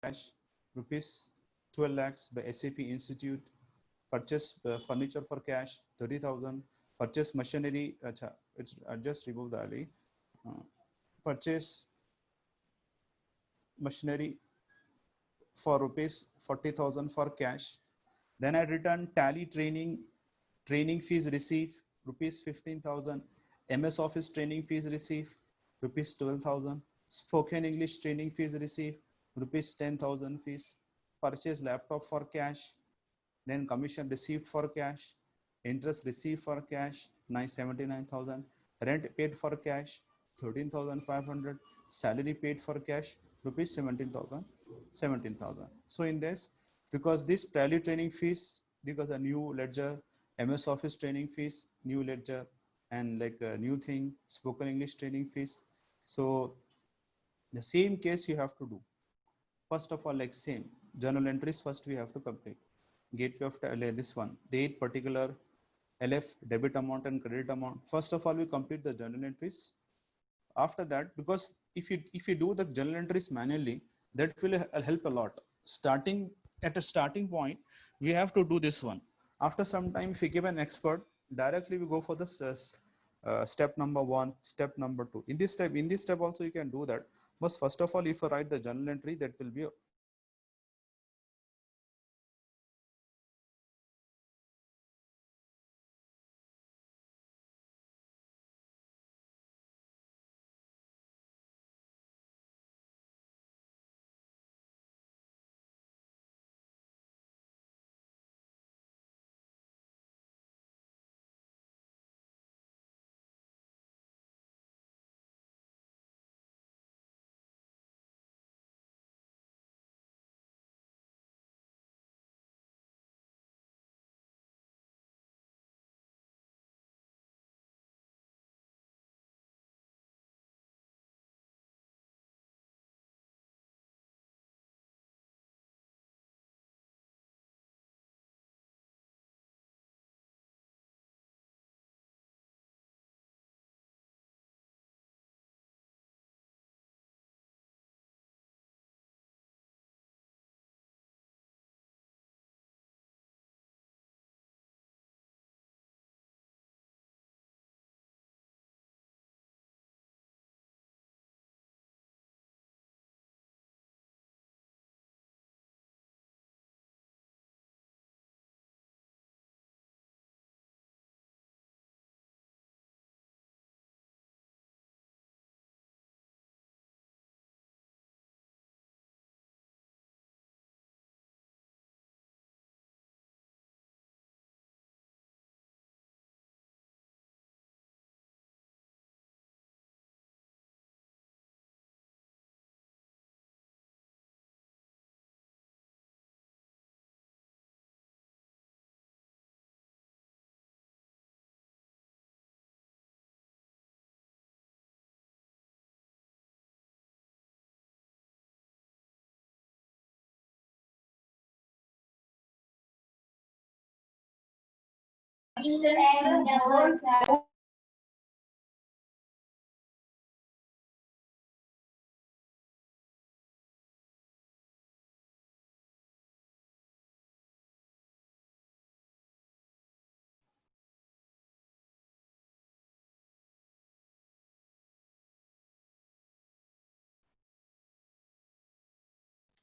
cash, rupees 12 lakhs by SAP Institute. Purchase furniture for cash, 30,000. Purchase machinery, it's just remove the alley. Purchase machinery for rupees 40,000 for cash. Then I return tally training fees receive rupees 15,000. MS Office training fees receive rupees 12,000. Spoken English training fees receive rupees 10,000 fees. Purchase laptop for cash. Then commission received for cash. Interest received for cash 79,000. Rent paid for cash 13,500. Salary paid for cash rupees 17,000. So in this, because this tally training fees, because a new ledger, MS Office training fees, new ledger, and like a new thing, spoken English training fees. So the same case you have to do. First of all, like same journal entries first we have to complete. Gateway of this one, date, particular, LF, debit amount and credit amount. First of all, we complete the journal entries. After that, because if you do the journal entries manually, that will help a lot. Starting at a starting point, we have to do this one. After some time, if we give an expert, directly we go for the step number 1, step number 2. In this step also you can do that. But first of all, if you write the journal entry, that will be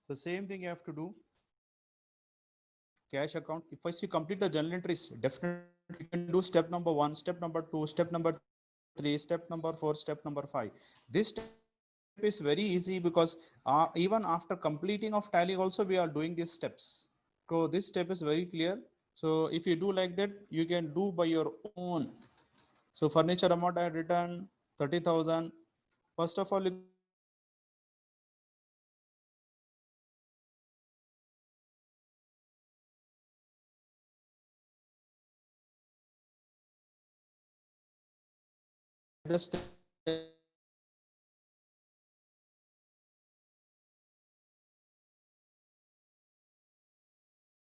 so same thing you have to do. Cash account. If first you complete the journal entries, definitely you can do step number 1, step number 2, step number 3, step number 4, step number 5. This step is very easy because even after completing of tally also we are doing these steps. So this step is very clear. So if you do like that, you can do by your own. So furniture amount I had written 30,000. First of all, you can do the step number 1. Step number 2, step number 3, step number 4. This step is very easy because even after completing of tally also we are doing these steps. So if you do like that, you can write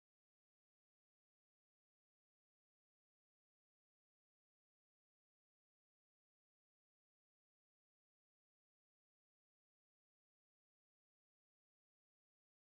the steps and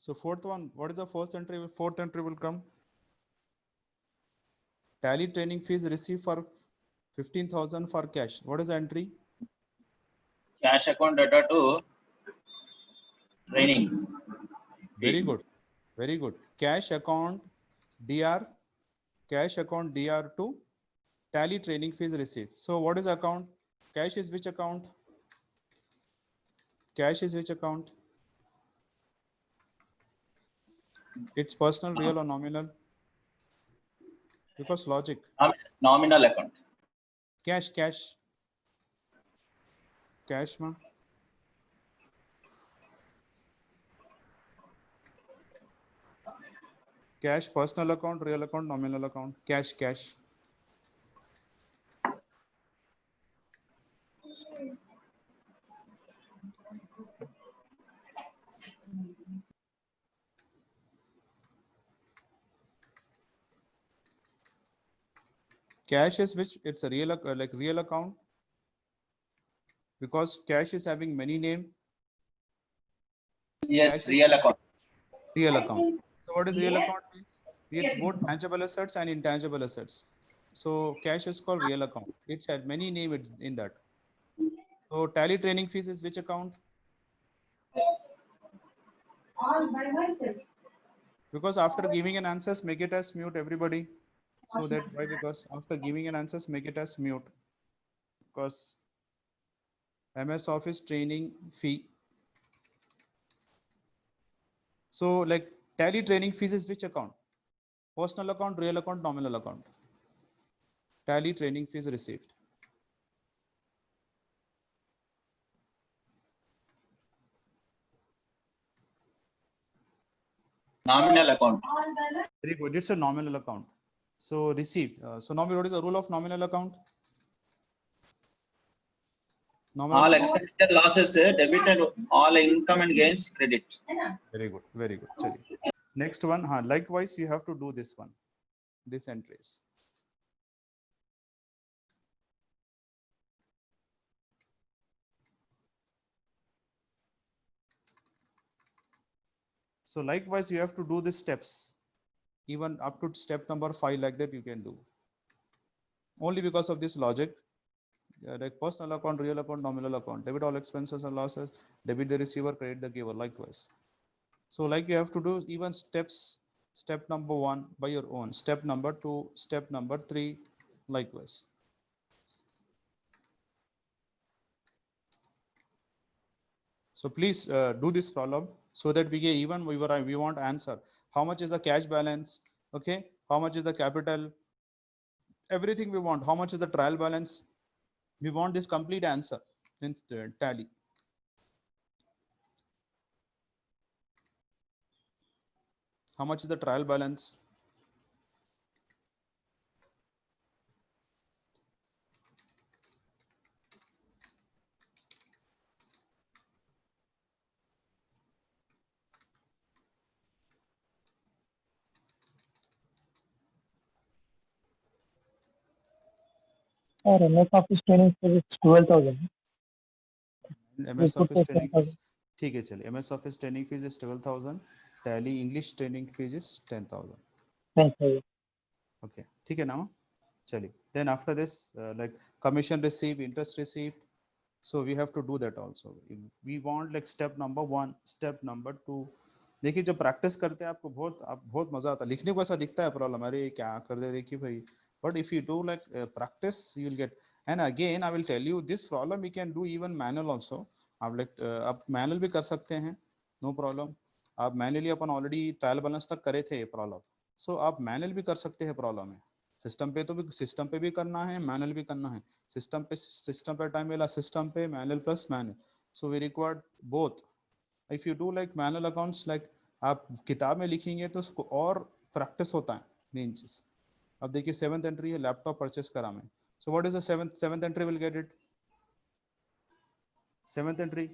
So fourth one, what is the first entry? Fourth entry will come. Tally training fees received for 15,000 for cash. What is the entry? Cash account data to training. Very good. Very good. Cash account DR. Cash account DR to tally training fees received. So what is account? Cash is which account? Cash is which account? It's personal, real or nominal? Because logic. Nominal account. Cash, cash. Cash ma. Cash, personal account, real account, nominal account. Cash, cash. Cash is which? It's a real like real account, because cash is having many name. Yes, real account. Real account. So what is real account means? It's both tangible assets and intangible assets. So cash is called real account. It's had many names in that. So tally training fees is which account? All by myself. Because after giving an answers, make it as mute everybody. So that why? Because after giving an answers, make it as mute. Because MS Office training fee. So like tally training fees is which account? Personal account, real account, nominal account. Tally training fees received. Nominal account. Very good. It's a nominal account. So received. So now what is the rule of nominal account? Nominal All account. expenditure losses debited, all income and gains credit. Very good. Very good. Chali. Next one. Likewise, you have to do this one. This entries. So likewise, you have to do the steps. Even up to step number 5 like that you can do. Only because of this logic. Like personal account, real account, nominal account. Debit all expenses and losses. Debit the receiver, credit the giver. Likewise. So like you have to do even steps. Step number 1 by your own. Step number 2. Step number 3. Likewise. So please do this problem so that we get even we want answer. How much is the cash balance? Okay. How much is the capital? Everything we want. How much is the trial balance? We want this complete answer in tally. How much is the trial balance? Sir, MS Office training fees is 12,000. MS Office training fees. ठीक है चलिए. MS Office training fees is 12,000. Tally English training fees is 10,000. 10,000. Okay. ठीक है ना? चलिए. Then after this, like commission received, interest received. So we have to do that also. We want like step number 1, step number 2. देखिए जब practice करते हैं आपको बहुत मजा आता है. लिखने को ऐसा दिखता है प्रॉब्लम, अरे क्या कर दे रहे कि भाई. But if you do like practice, you will get. And again, I will tell you this problem we can do even manual also. आप like आप manual भी कर सकते हैं, no problem. आप manually अपन already trial balance तक करे थे ये problem. So आप manual भी कर सकते हैं problem में. सिस्टम पे भी करना है, मैनुअल भी करना है. सिस्टम पे टाइम मिला, सिस्टम पे manual plus manual. So we required both. If you do like manual accounts, like आप किताब में लिखेंगे तो उसको और प्रैक्टिस होता है मेन चीज. अब देखिए 7th एंट्री है, लैपटॉप परचेस करा मैं. सो what is the 7th entry? Will get it. 7th entry,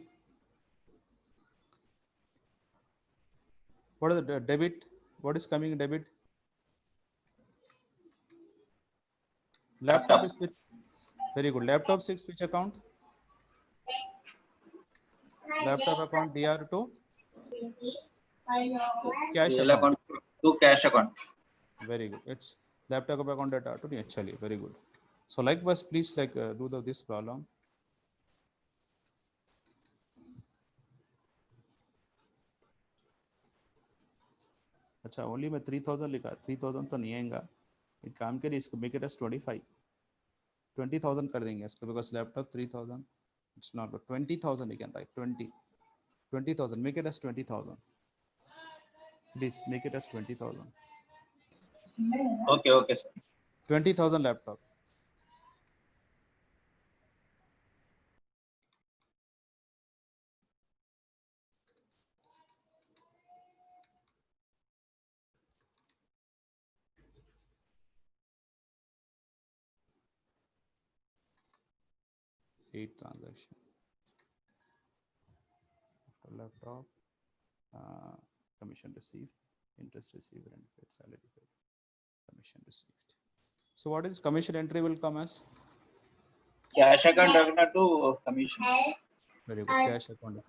what is the debit? What is coming debit? Laptop is which? Very good. Laptop 6 which account? Laptop account DR to Cash Real account. account to cash account. Very good. It's laptop account data to actually very good. So likewise, please do this problem. अच्छा only मैं 3000 लिखा 3000 तो नहीं आएगा एक काम करिए इसको मेक इट एस 20,000 कर देंगे इसको because laptop 3000 it's not 20,000 you can write 20,000 make it S 20,000 please make it S 20,000 Okay, sir. 20,000 laptop eight transaction after laptop commission received interest received and paid salary paid commission received so what is commission entry will come as Cash account revenue to commission. very good cash account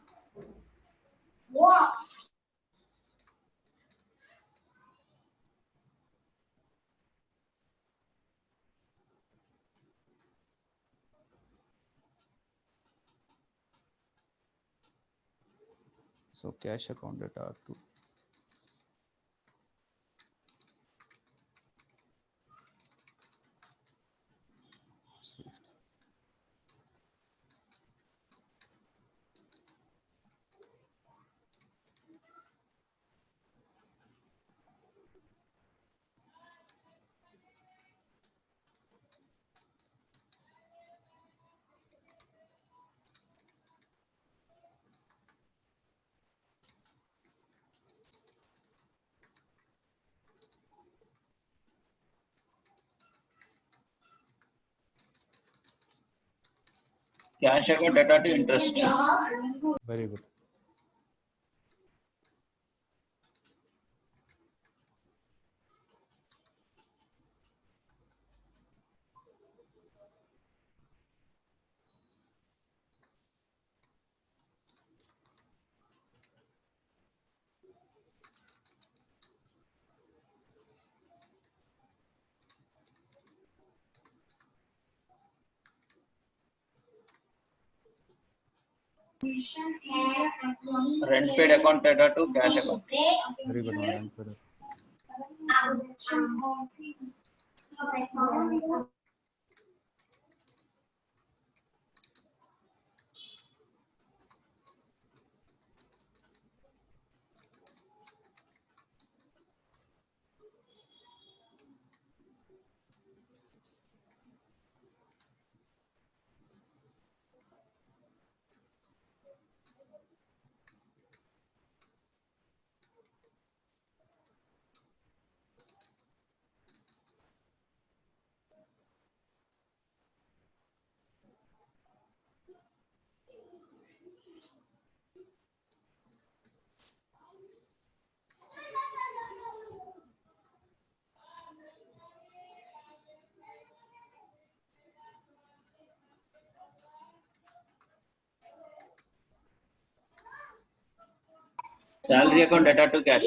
so cash account data to received. Cash account data to interest. Very good. Rent paid account data to cash account. Very good one. Salary account data to cash.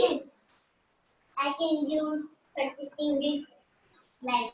I can use persisting this like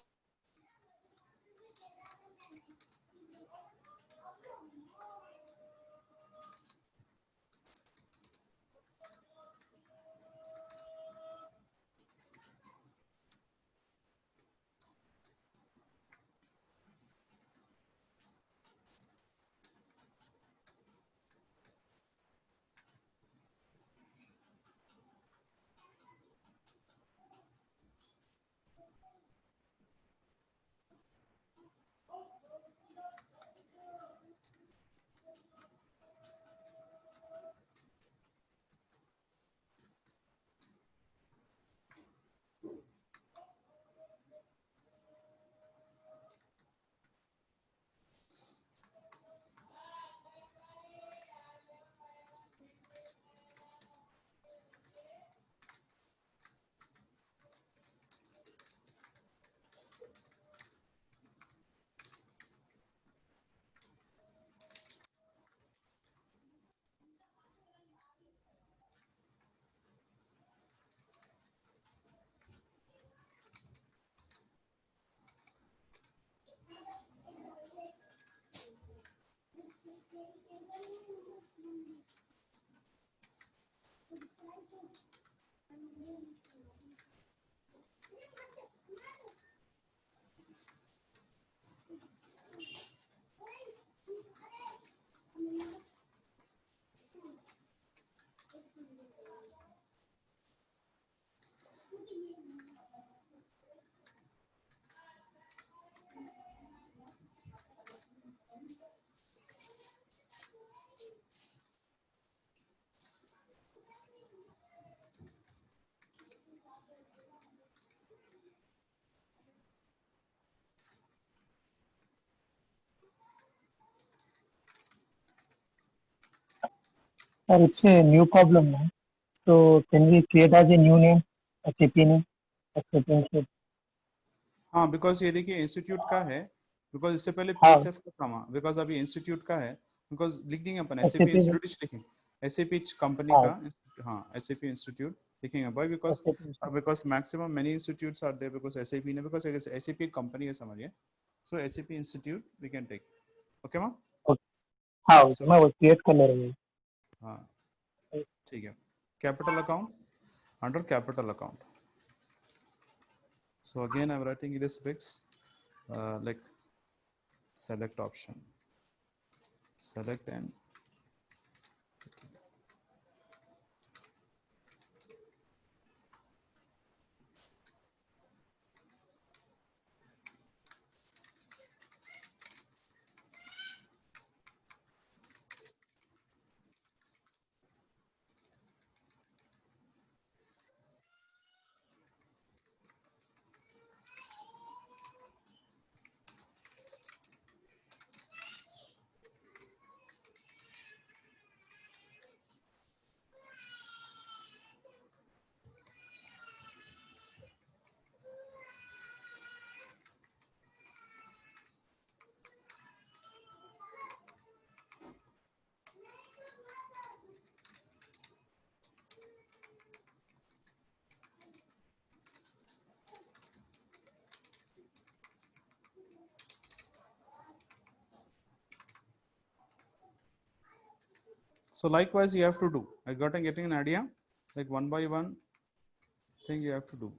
Sir, it's a new problem now. So can we create as a new name, SAP name, SAP Institute? हाँ, because ये देखिए institute का है, because इससे पहले हाँ, PSF का था, बिकॉज अभी इंस्टीट्यूट का है, बिकॉज लिख देंगे अपन एसएपी SAP इंस्टीट्यूट लिखेंगे, एसएपी कंपनी हाँ, का, हाँ एसएपी इंस्टीट्यूट लिखेंगे भाई, because SAP Institute. Because maximum many institutes are there, because SAP ने, बिकॉज एसएपी कंपनी है समझिए, so SAP institute we can take, okay ma'am. Okay. हाँ, सो मैं वो क्रिएट कर ले रही हूँ. हाँ ठीक है, capital account, under capital account, so again I'm writing this fix, like select option, select and so likewise you have to do, I got getting an idea, like one by one thing you have to do.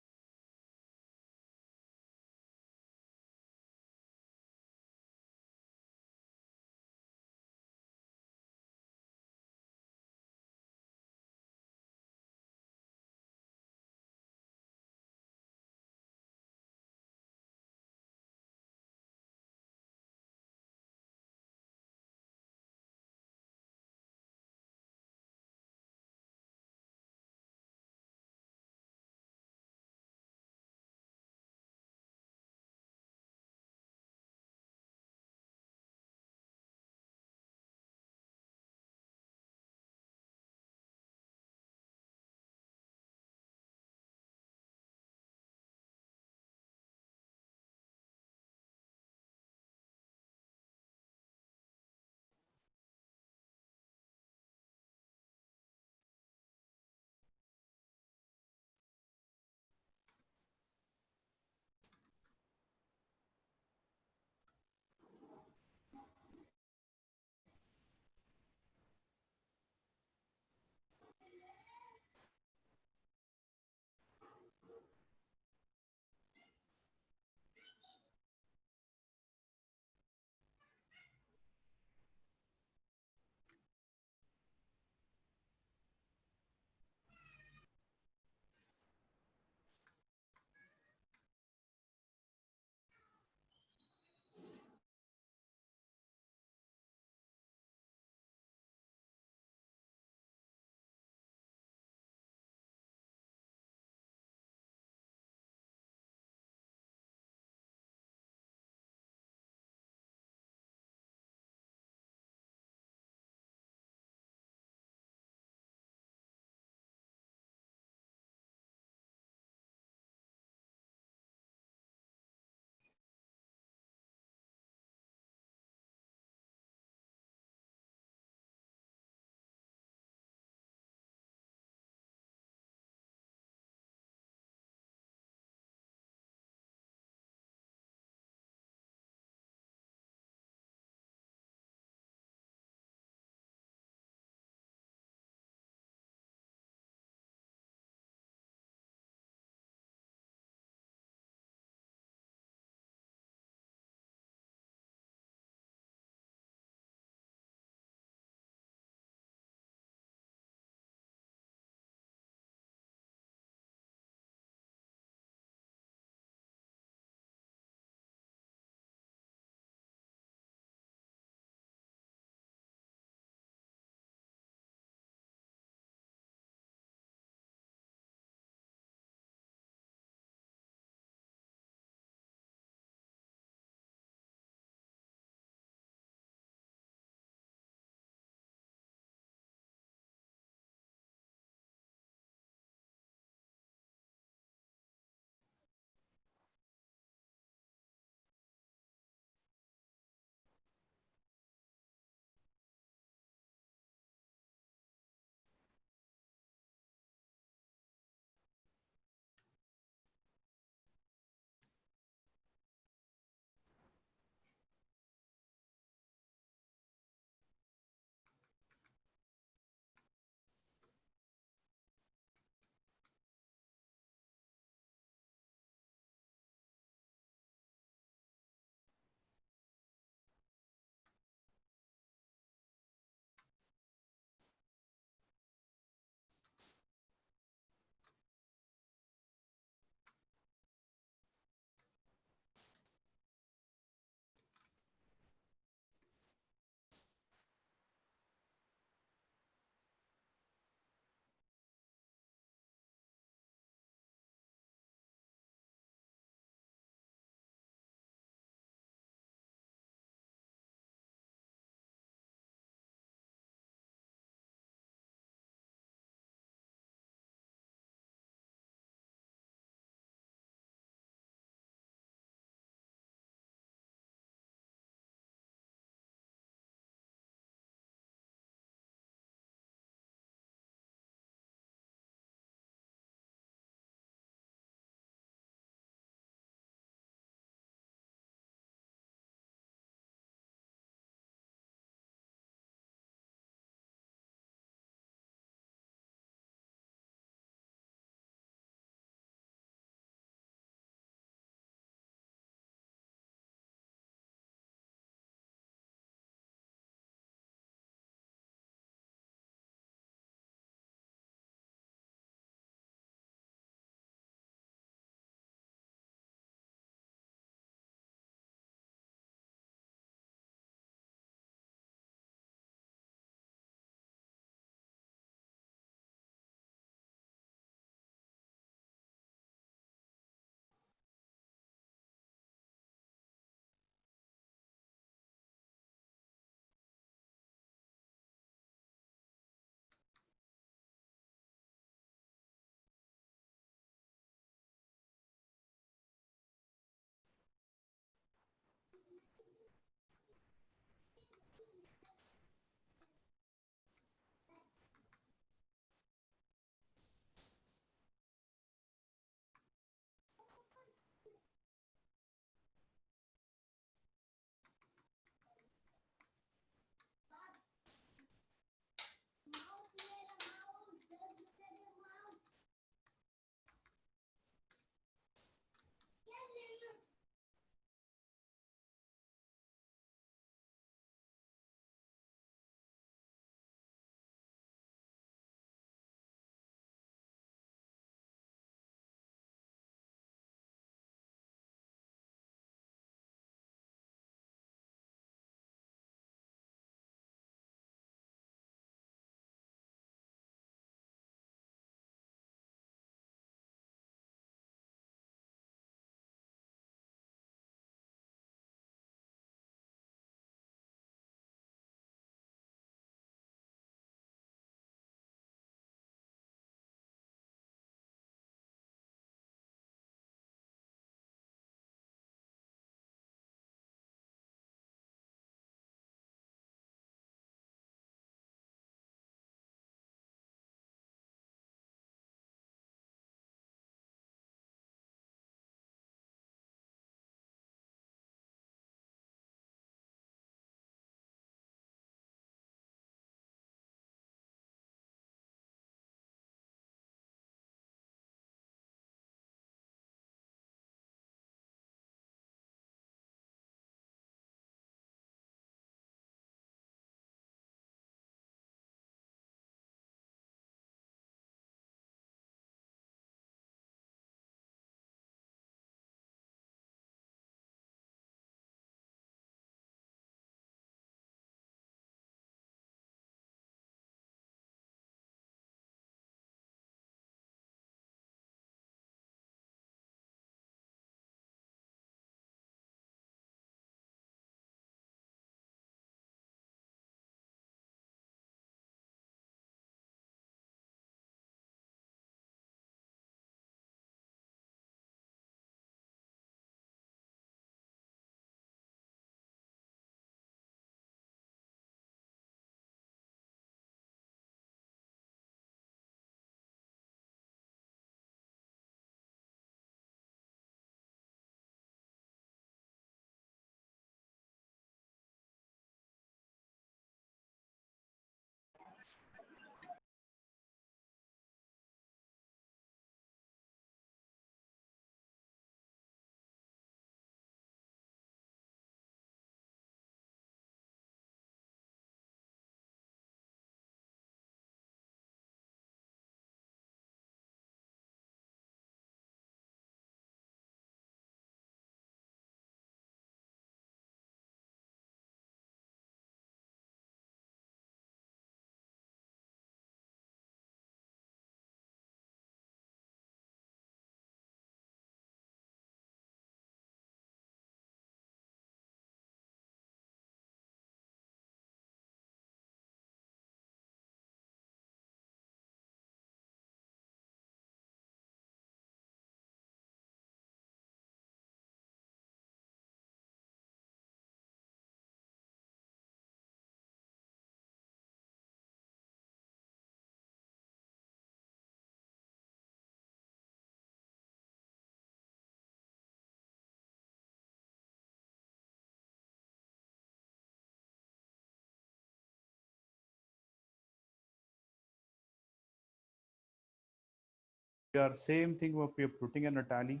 are same thing what we are putting in a tally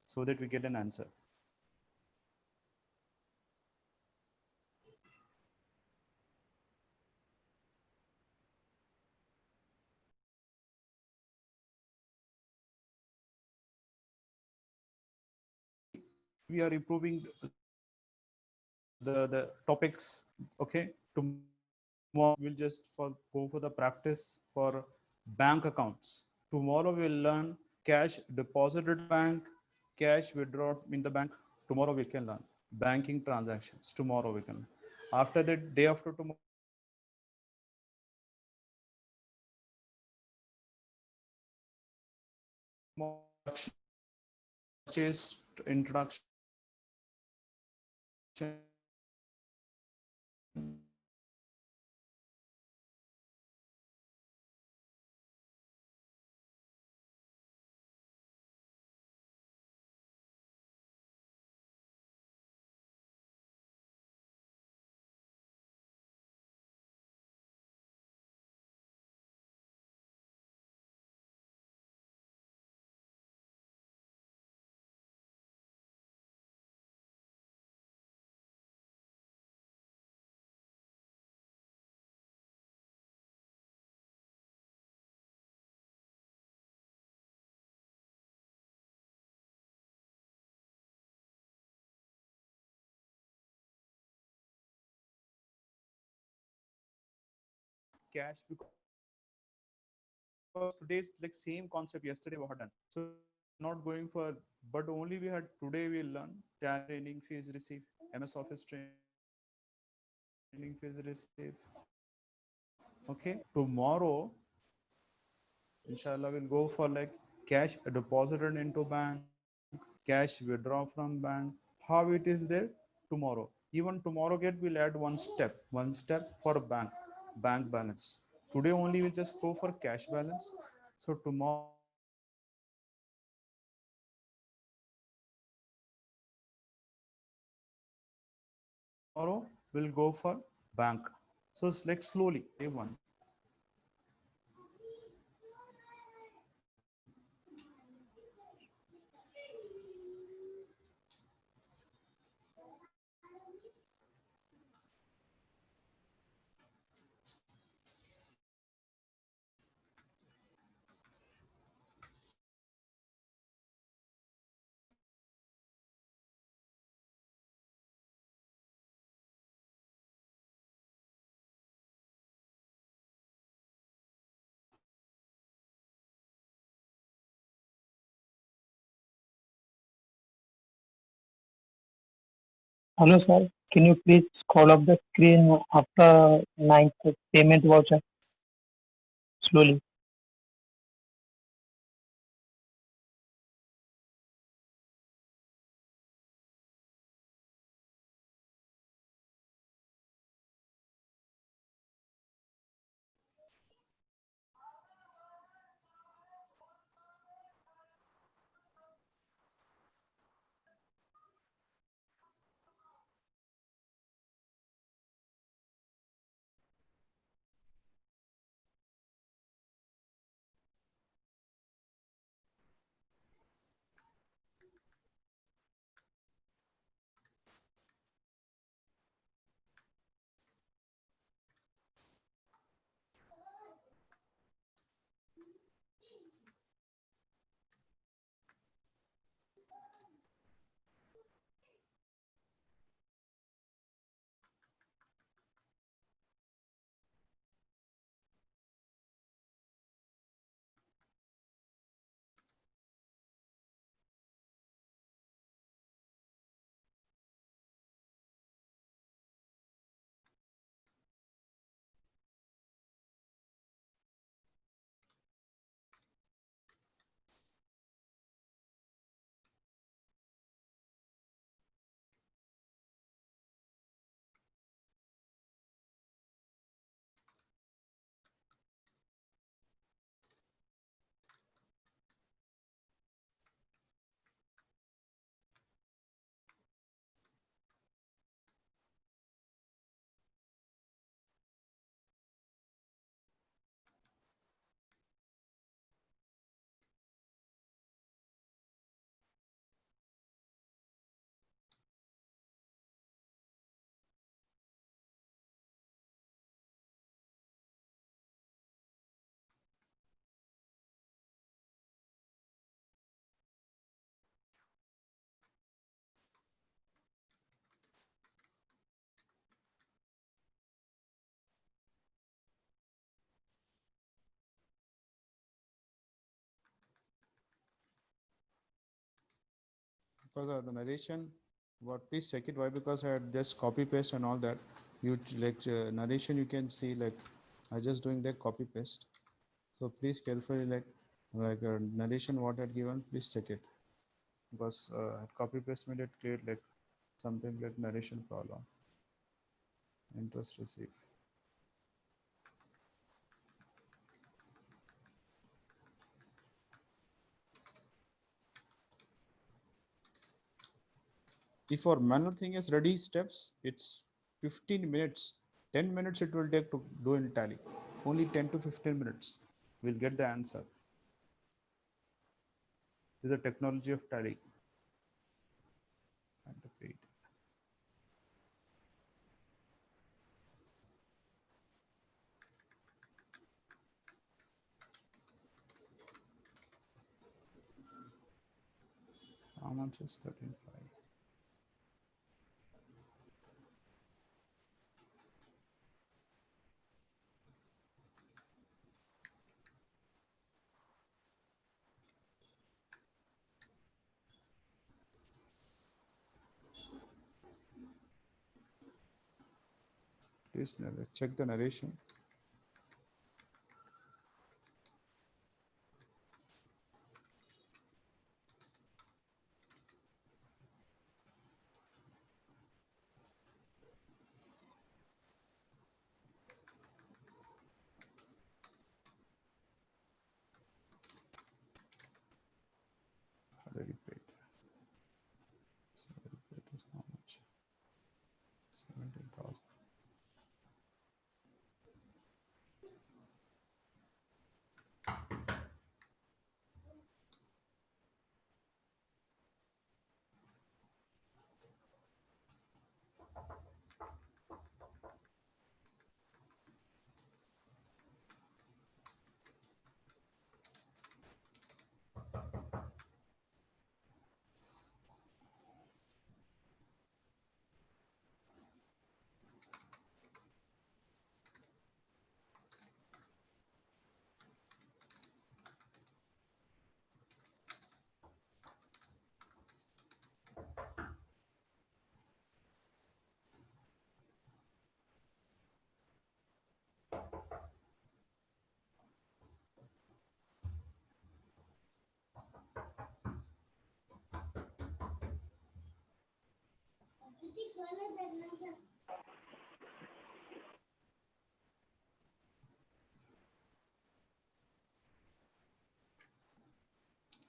so that we get an answer. We are improving the topics. Okay, tomorrow we'll just go for the practice for bank accounts. Tomorrow we'll learn cash deposited bank, cash withdraw in the bank. Tomorrow we can learn banking transactions. Tomorrow we can. After that, day after tomorrow, purchase introduction, cash, because today's like same concept yesterday we had done. So not going for, but only we had today we learn training fees receive, MS Office training fees receive. Okay, tomorrow inshallah we'll go for like cash deposited into bank, cash withdraw from bank, how it is there tomorrow. Even tomorrow get we'll add one step for bank balance. Today only we'll just go for cash balance. So tomorrow we'll go for bank. So it's like slowly day one. Hello, sir. Can you please scroll up the screen after ninth payment voucher slowly? Because the narration, what please check it. Why? Because I had just copy paste and all that. You like narration, you can see like I just doing like copy paste. So please carefully like narration what I had given. Please check it because copy paste made it clear like something like narration problem. Interest receive. If our manual thing is ready steps, it's 15 minutes. 10 minutes it will take to do in Tally. Only 10 to 15 minutes. We'll get the answer. This is the technology of Tally. And repeat. How much is 13.5? Please check the narration. Salary paid. Salary paid is how much? 17,000.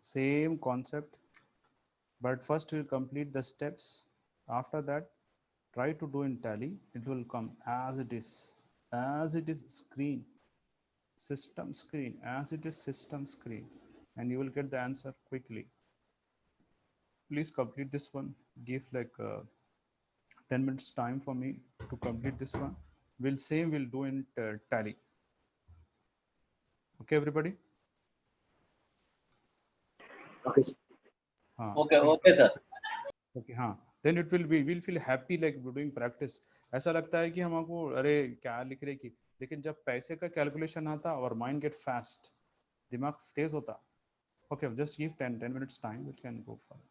Same concept, but first we'll complete the steps. After that, try to do in Tally. It will come as it is screen, system screen, as it is system screen, and you will get the answer quickly. Please complete this one. Give like 10 minutes time for me to complete this one. We'll do in Tally. Okay, everybody? Okay. Okay, sir. Okay, हाँ. Then it will be, we'll feel happy like doing practice. ऐसा लगता है कि हमको अरे क्या लिख रहे की, लेकिन जब पैसे का कैलकुलेशन आता और माइंड गेट फास्ट, दिमाग तेज होता. Okay, just give 10 minutes time. We can go for it.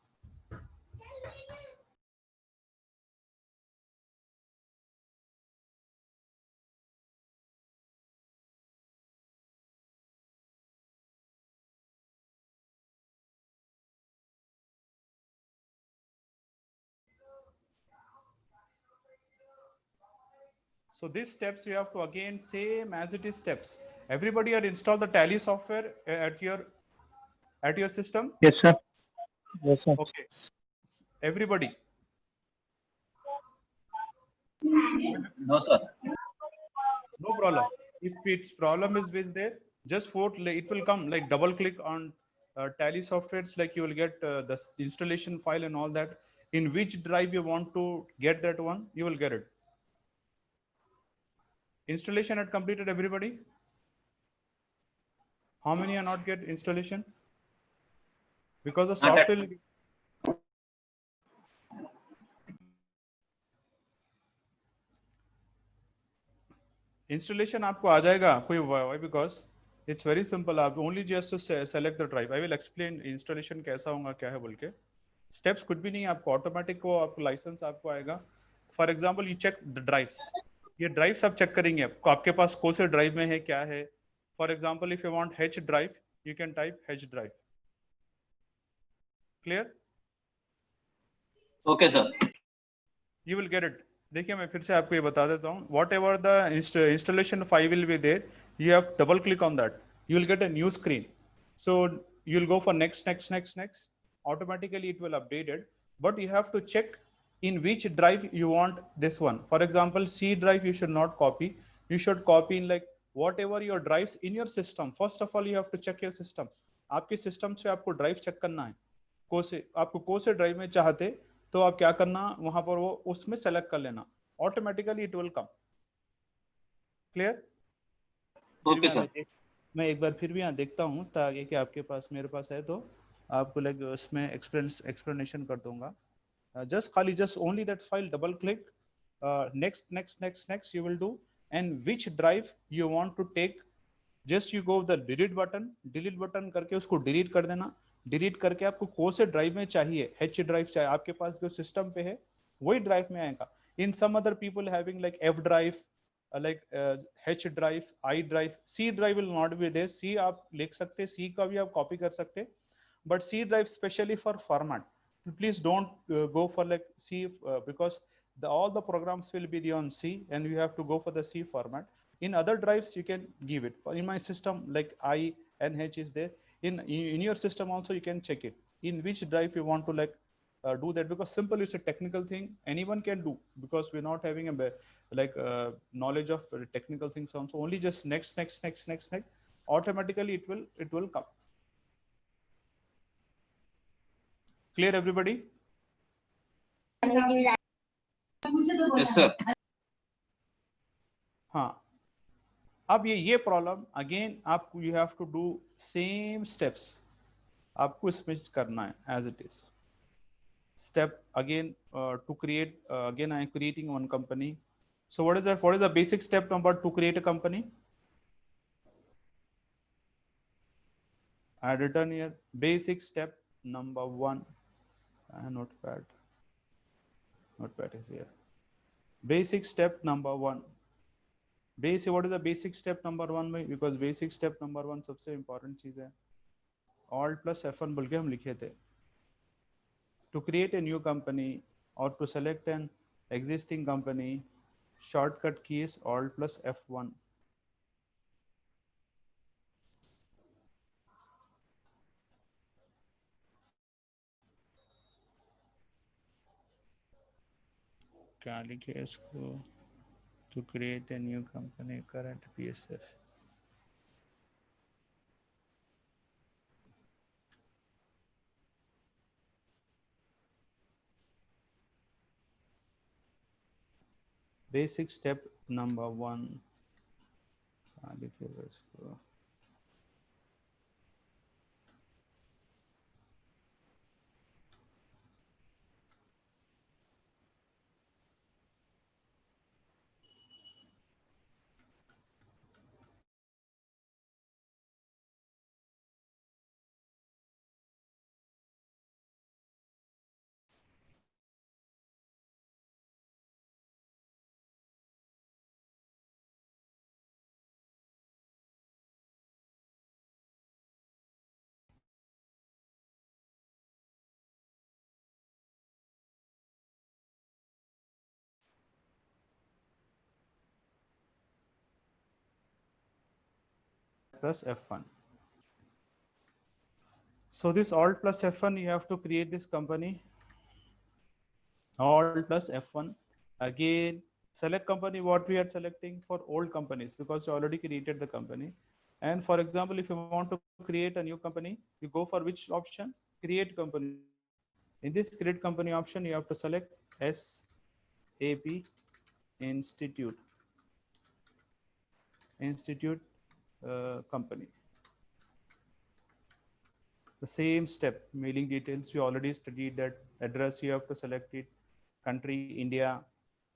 So these steps you have to again same as it is steps. Everybody had installed the Tally software at your system. Yes, sir. Yes, sir. Okay, everybody. No, sir. No problem. If its problem is with there, just it will come like double click on Tally softwares, like you will get the installation file and all that. In which drive you want to get that one, you will get it. Installation had completed, everybody? How many are not get installation? Because the Not software. Installation आपको आ जाएगा कोई why? Because it's very simple. आप only just to select the drive. I will explain installation कैसा होगा क्या है बोल के. स्टेप्स कुछ भी नहीं है, आपको ऑटोमेटिक को आपको लाइसेंस आपको आएगा. For example you check the drives, ये ड्राइव्स आप चेक करेंगे आपको, आपके पास कौन से ड्राइव में है क्या है. For example if you want H drive, you can type H drive. Clear? Okay, sir. You will get it. देखिए मैं फिर से आपको ये बता देता हूँ. Whatever the installation file will be there, you have to double click on that. You will get a new screen. So you'll go for next, next, next, next. Automatically it will update it, but you have to check in which drive you want this one. For example, C drive you should not copy. You should copy in like whatever your drives in your system. First of all, you have to check your system. आपके system से आपको drive check करना है. आपको कौन से drive में चाहते, तो आप क्या करना, वहां पर वो उसमें सेलेक्ट कर लेना, automatically it will come. Clear? Okay, sir. मैं एक बार फिर भी यहाँ देखता हूँ ताकि कि आपके पास मेरे पास है तो आपको लाइक उसमें एक्सप्लेनेशन कर दूंगा. जस्ट खाली just only that file, double click, next next next next you will do, and which drive you want to take. Just you go the delete button करके उसको डिलीट कर देना. डिलीट करके आपको कौन से ड्राइव में चाहिए, H ड्राइव चाहिए, आपके पास जो सिस्टम पे है वही ड्राइव में आएगा. In some other people having like F drive, like H drive, I drive, C drive will not be there. C आप लिख सकते, C का भी आप कॉपी कर सकते, but C drive specially for format. Please don't go for like C because all the programs will be on C and you have to go for the C format. In other drives you can give it. In my system like I and H is there. In your system also you can check it in which drive you want to like do that, because simple is a technical thing anyone can do, because we're not having a like knowledge of technical things also. Only just next next next next next, automatically it will come. Clear everybody? Yes, sir. हाँ, अब ये problem again आपको you have to do same steps, आपको इसमें करना है as it is. Step again to create, again I am creating one company. So what is the basic step number to create a company? I had written here basic step number 1. Notepad is here. Basic step number 1. Basic, what is the basic step number 1 में? Because basic step number 1 सबसे important चीज है. Alt plus F1 बोल के हम लिखे थे. To create a new company or to select an existing company, shortcut key is Alt plus F1. क्या लिखे इसको? To create a new company, current PSF. Basic step number 1. क्या लिखेगा इसको? Plus F1. So this Alt plus F1, you have to create this company. Alt plus F1. Again, select company what we are selecting for old companies, because you already created the company. And for example, if you want to create a new company, you go for which option? Create company. In this create company option, you have to select SAP Institute company. The same step, mailing details, we already studied that. Address you have to select it, country India,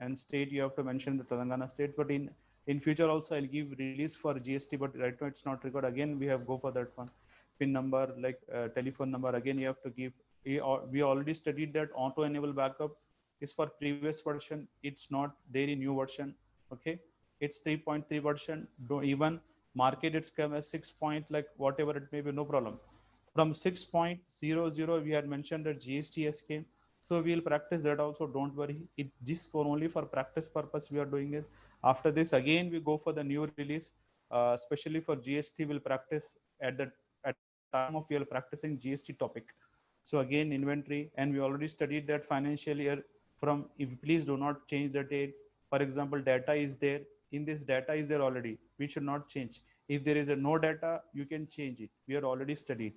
and state you have to mention the Telangana state. But in future also I'll give release for GST, but right now it's not required. Again we have go for that one. PIN number, like telephone number. Again, you have to give. We already studied that auto enable backup is for previous version. It's not there in new version. Okay, it's 3.3 version. Don't even market it's come as 6 point, like whatever it may be, no problem. From 6.00 we had mentioned that GSTS came, so we'll practice that also, don't worry. It just for only for practice purpose we are doing it. After this again we go for the new release, especially for GST we'll practice at the time of we are practicing GST topic. So again inventory, and we already studied that financial year. From, if please do not change the date. For example, data is there, in this data is there already, we should not change. If there is a no data, you can change it, we are already studied.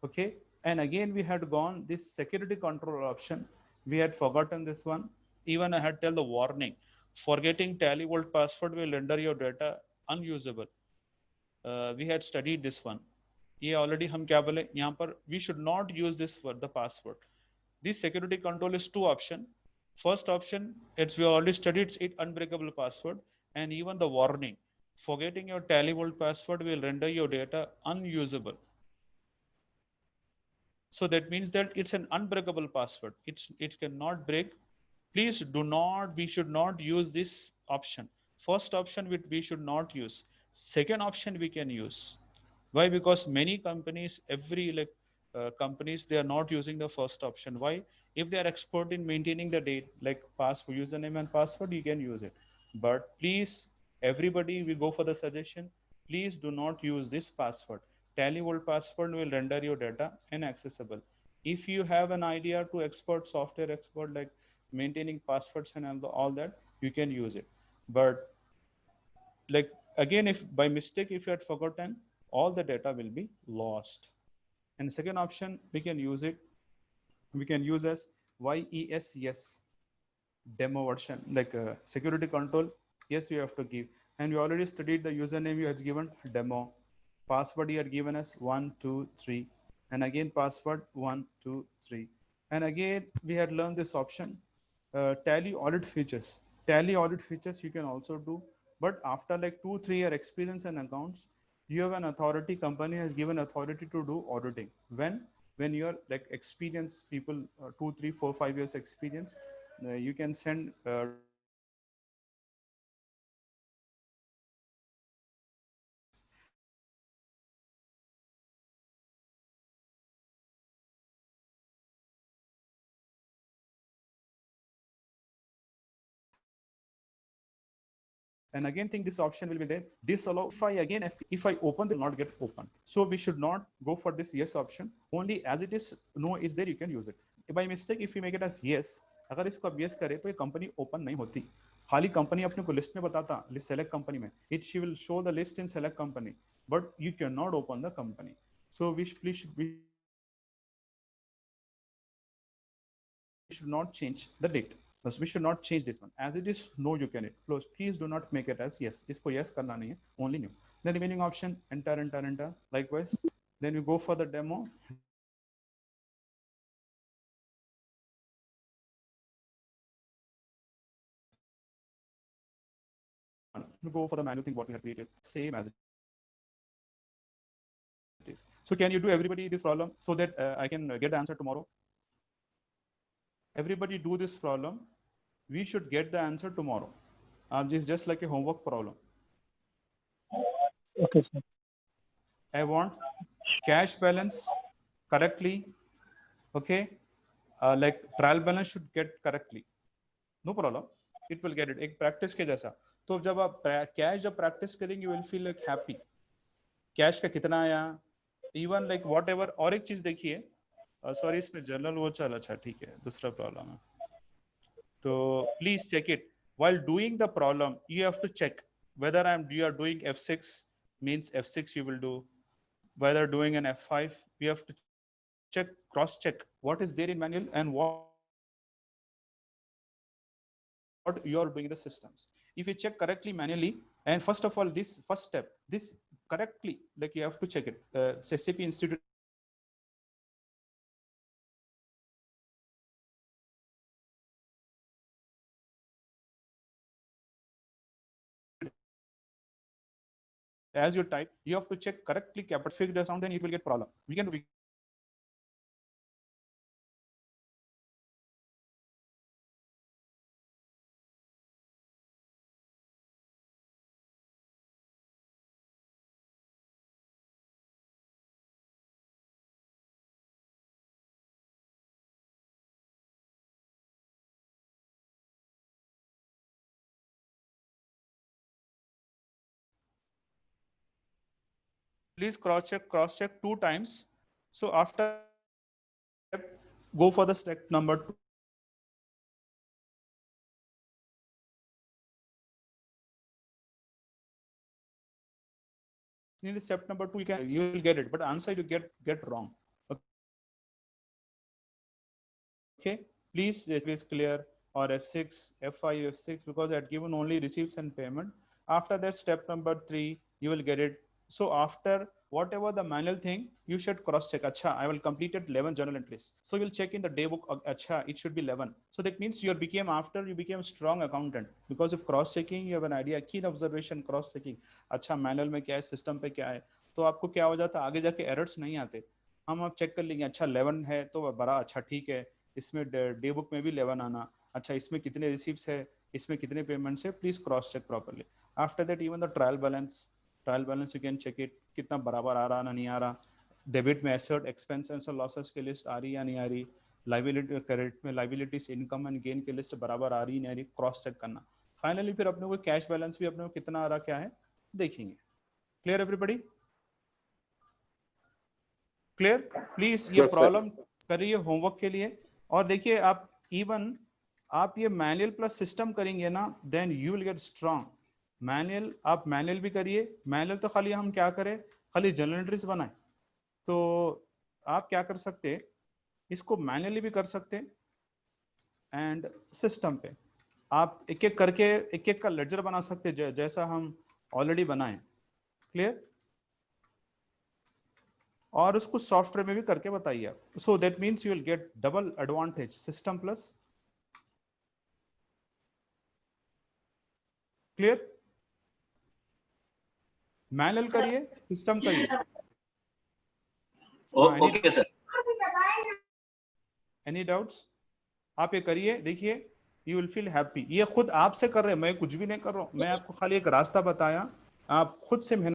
Okay, and again we had gone this security control option, we had forgotten this one. Even I had tell the warning, forgetting tally vault password will render your data unusable. We had studied this one. ये already हम क्या बोले यहाँ पर, we should not use this for the password. This security control is two option. First option, it's we already studied it, unbreakable password, and even the warning, forgetting your tally vault password will render your data unusable. So that means that it's an unbreakable password. It cannot break. Please do not, we should not use this option. First option we should not use. Second option we can use. Why? Because many companies, every like companies, they are not using the first option. Why? If they are expert in maintaining the date, like password, username and password, you can use it. But please, everybody, we go for the suggestion. Please do not use this password. Tally vault password will render your data inaccessible. If you have an idea to expert, software expert, like maintaining passwords and all that, you can use it. But like again, if by mistake, if you had forgotten, all the data will be lost. And the second option, we can use it. We can use as YES demo version, like security control. Yes, you have to give. And we already studied the username you had given demo. Password you had given as 1, 2, 3. And again, password 1, 2, 3. And again, we had learned this option, tally audit features. Tally audit features you can also do. But after like 2, 3 year experience and accounts, you have an authority, company has given authority to do auditing. When you're like experienced people, 2, 3, 4, 5 years experience, you can send and again think this option will be there, disallow. If I again, if I open, they will not get open. So we should not go for this yes option. Only as it is no is there, you can use it. By mistake if you make it as yes, अगर इसको आप yes करे तो ये company open नहीं होती. खाली company अपने को लिस्ट में बताता, लिस्ट सेलेक्ट कंपनी में, it she will show the list in select company, but you can not open the company. So we should not change the date. We should not change this one. As it is no, you can it close. Please do not make it as yes. इसको yes करना नहीं है, only new. The remaining option, enter. Likewise, then you go for the demo. You go for the manual thing what we have created, same as it is. So can you do everybody this problem so that I can get the answer tomorrow? Everybody do this problem. We should get the answer tomorrow. This is just like a homework problem. Okay, sir. I want cash balance correctly. Okay, like trial balance should get correctly. No problem, it will get it. एक practice के जैसा. तो जब आप cash जब practice करेंगे, you will feel like happy. Cash का कितना आया? Even like whatever. और एक चीज देखिए, sorry इसमें journal वो चल, अच्छा ठीक है, दूसरा problem है. So please check it. While doing the problem, you have to check whether you are doing F6, means F6 you will do. Whether doing an F5, you have to check, cross check what is there in manual and what you are doing in the systems. If you check correctly manually, and first of all, this first step, this correctly, like you have to check it. SAP Institute as you type, you have to check correctly capital fixed sound, then you will get problem. We can please cross check 2 times. So after go for the step number 2. In the step number 2, you will get it, but answer you get wrong. Okay, please it is clear, or F6, F5, F6, because I had given only receipts and payment. After that, step number 3, you will get it. So after whatever the manual thing, you should cross check. Acha, I will complete it 11 journal entries. So you will check in the day book. Acha, it should be 11. So that means you became strong accountant because of cross checking. You have an idea, keen observation, cross checking. Acha, manual में क्या है, system पे क्या है, तो आपको क्या हो जाता, आगे जाके errors नहीं आते. हम आप चेक कर लेंगे, अच्छा 11 है तो बड़ा अच्छा ठीक है, इसमें डे बुक में भी 11 आना, अच्छा इसमें कितने रिसीप्ट्स है, इसमें कितने पेमेंट्स है, please cross check properly. After that even the trial balance you can check it, कितना बराबर आ रहा ना नहीं आ रहा, डेबिट में एसेट एक्सपेंसेस और लॉसेस की लिस्ट आ रही या नहीं आ रही, लाइबिलिटी क्रेडिट में लाइबिलिटीज इनकम एंड गेन की लिस्ट बराबर आ रही नहीं आ रही, क्रॉस चेक करना. फाइनली फिर अपने को कैश बैलेंस भी अपने को कितना आ रहा क्या है देखेंगे. Clear everybody? क्लियर? प्लीज ये प्रॉब्लम करिए होमवर्क के लिए. और देखिए आप इवन आप ये मैनुअल प्लस सिस्टम करेंगे ना, then you will get strong. Manual आप मैनुअल भी करिए, मैनुअल तो खाली हम क्या करें, खाली जर्नल एंट्रीज बनाए, तो आप क्या कर सकते हैं, इसको मैनुअली भी कर सकते हैं एंड सिस्टम पे आप एक एक करके एक एक का लेजर बना सकते हैं जैसा हम ऑलरेडी बनाए. क्लियर? और उसको सॉफ्टवेयर में भी करके बताइए आप. So that means you will gate double advantage, system plus. Clear? Manual करिए, सिस्टम करिए. Okay sir. Any doubts? आप ये करिए, देखिए यू विल फील हैप्पी. ये खुद आपसे कर रहे हैं, मैं कुछ भी नहीं कर रहा हूं, मैं आपको खाली एक रास्ता बताया, आप खुद से मेहनत